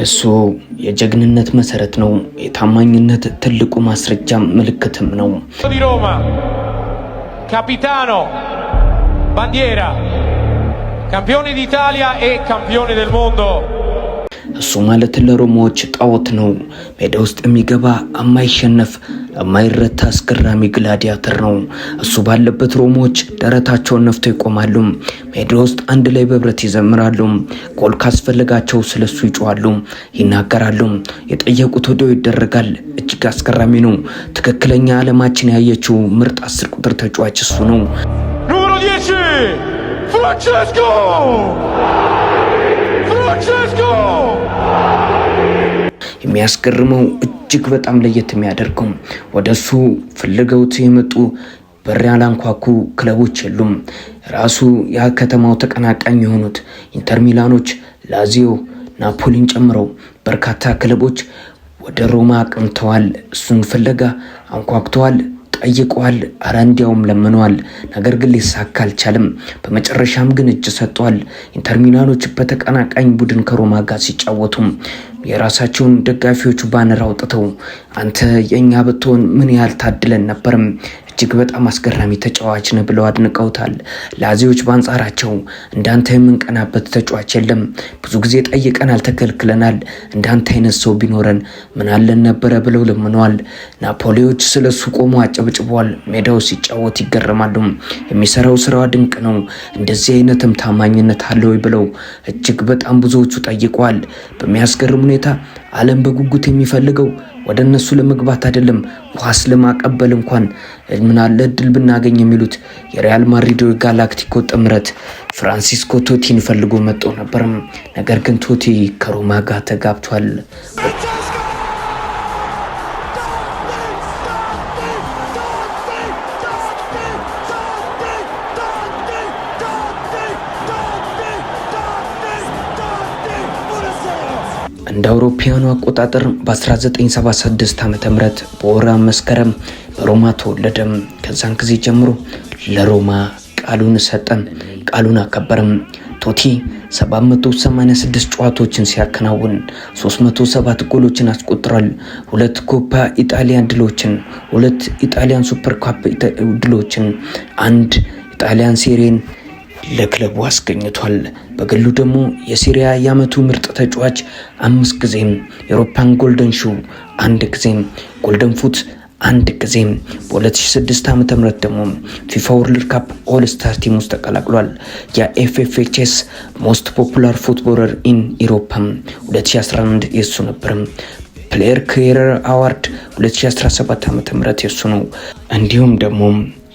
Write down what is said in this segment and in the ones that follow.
እሱ የጀግንነት መሰረት ነው። የታማኝነት ትልቁ ማስረጃ ምልክትም ነው። di Roma capitano bandiera campione d'Italia e campione del mondo እሱ ማለት ለሮማዎች ጣዖት ነው። ሜዳ ውስጥ የሚገባ የማይሸነፍ የማይረታ አስገራሚ ግላዲያተር ነው። እሱ ባለበት ሮማዎች ደረታቸውን ነፍተው ይቆማሉ። ሜዳ ውስጥ አንድ ላይ በብረት ይዘምራሉ። ጎል ካስፈልጋቸው ስለሱ ይጮሃሉ፣ ይናገራሉ። የጠየቁት ወዲያው ይደረጋል። እጅግ አስገራሚ ነው። ትክክለኛ ዓለማችን ያየችው ምርጥ 10 ቁጥር ተጫዋች እሱ ነው። numero 10 Francesco የሚያስገርመው እጅግ በጣም ለየት የሚያደርገው ወደሱ ፍልገውት የመጡ በር ያላንኳኩ ክለቦች የሉም። ራሱ የከተማው ተቀናቃኝ የሆኑት ኢንተር ሚላኖች፣ ላዚዮ፣ ናፖሊን ጨምረው በርካታ ክለቦች ወደ ሮማ አቅንተዋል። እሱን ፍለጋ አንኳኩተዋል፣ ጠይቀዋል፣ አረ እንዲያውም ለምነዋል። ነገር ግን ሊሳካ አልቻለም። በመጨረሻም ግን እጅ ሰጥቷል። ኢንተር ሚላኖች በተቀናቃኝ ቡድን ከሮማ ጋር ሲጫወቱ የራሳቸውን ደጋፊዎች ባነር አውጥተው አንተ የኛ ብትሆን ምን ያህል ታድለን ነበርም፣ እጅግ በጣም አስገራሚ ተጫዋች ነው ብለው አድንቀውታል። ላዚዎች በአንጻራቸው እንዳንተ የምንቀናበት ተጫዋች የለም፣ ብዙ ጊዜ ጠይቀናል፣ ተከልክለናል፣ እንዳንተ አይነት ሰው ቢኖረን ምን አለን ነበረ ብለው ለምነዋል። ናፖሊዎች ስለሱ ቆሞ አጨብጭበዋል። ሜዳው ሲጫወት ይገረማሉ። የሚሰራው ስራው ድንቅ ነው፣ እንደዚህ አይነትም ታማኝነት አለው ብለው እጅግ በጣም ብዙዎቹ ጠይቀዋል። በሚያስገርም ሁኔታ ዓለም በጉጉት የሚፈልገው ወደ እነሱ ለመግባት አይደለም፣ ኳስ ለማቀበል እንኳን ምን አለ እድል ብናገኝ የሚሉት የሪያል ማድሪድ ጋላክቲኮ ጥምረት ፍራንሲስኮ ቶቲን ፈልጎ መጥቶ ነበር። ነገር ግን ቶቲ ከሮማ ጋር ተጋብቷል። እንደ አውሮፓውያኑ አቆጣጠር በ1976 ዓ.ም በወራ መስከረም በሮማ ተወለደ። ከዛን ጊዜ ጀምሮ ለሮማ ቃሉን ሰጠ፣ ቃሉን አከበረም። ቶቲ 786 ጨዋታዎችን ሲያከናውን 307 ጎሎችን አስቆጥሯል። 2 ኮፓ ኢጣሊያን ድሎችን፣ 2 ኢጣሊያን ሱፐር ካፕ ድሎችን፣ 1 ኢጣሊያን ሴሪን ለክለቡ አስገኝቷል። በግሉ ደግሞ የሲሪያ የዓመቱ ምርጥ ተጫዋች 5 ጊዜም፣ የአውሮፓን ጎልደን ሹ 1 ጊዜም፣ ጎልደን ፉት 1 ጊዜም፣ በ2006 ዓ.ም ደግሞ ፊፋ ወርልድ ካፕ ኦል ስታር ቲም ውስጥ ተቀላቅሏል። የኤፍኤፍኤችኤስ ሞስት ፖፑላር ፉትቦለር ኢን ኢሮፓ 2011 የሱ ነበር። ፕሌየር ካሪየር አዋርድ 2017 ዓ.ም የሱ ነው። እንዲሁም ደግሞ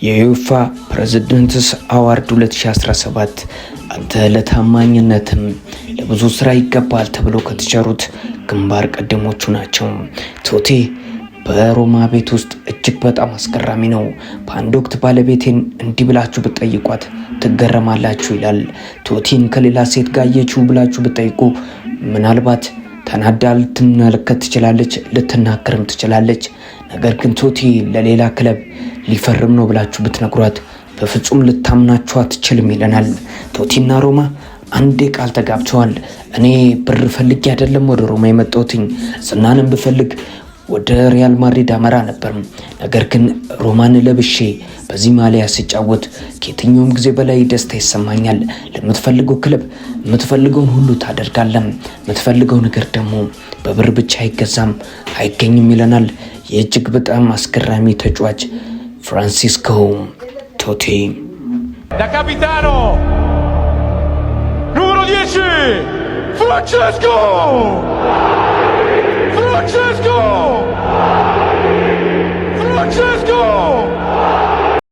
የዩፋ ፕሬዝዳንትስ አዋርድ 2017 አንተ ለታማኝነትም ለብዙ ስራ ይገባል ተብሎ ከተቸሩት ግንባር ቀደሞቹ ናቸው። ቶቲ በሮማ ቤት ውስጥ እጅግ በጣም አስገራሚ ነው። በአንድ ወቅት ባለቤቴን እንዲህ ብላችሁ ብትጠይቋት ትገረማላችሁ ይላል። ቶቲን ከሌላ ሴት ጋር አየችው ብላችሁ ብትጠይቁ ምናልባት ተናዳ ልትመለከት ትችላለች፣ ልትናገርም ትችላለች። ነገር ግን ቶቲ ለሌላ ክለብ ሊፈርም ነው ብላችሁ ብትነግሯት በፍጹም ልታምናችሁ አትችልም ይለናል። ቶቲና ሮማ አንዴ ቃል ተጋብተዋል። እኔ ብር ፈልጌ አይደለም ወደ ሮማ የመጣሁትኝ፣ ዝናንም ብፈልግ ወደ ሪያል ማድሪድ አመራ ነበር። ነገር ግን ሮማን ለብሼ በዚህ ማሊያ ሲጫወት ከየትኛውም ጊዜ በላይ ደስታ ይሰማኛል። ለምትፈልገው ክለብ የምትፈልገውን ሁሉ ታደርጋለህ። የምትፈልገው ነገር ደግሞ በብር ብቻ አይገዛም፣ አይገኝም ይለናል። የእጅግ በጣም አስገራሚ ተጫዋች ፍራንሲስኮ ቶቲ da capitano numero 10 Francesco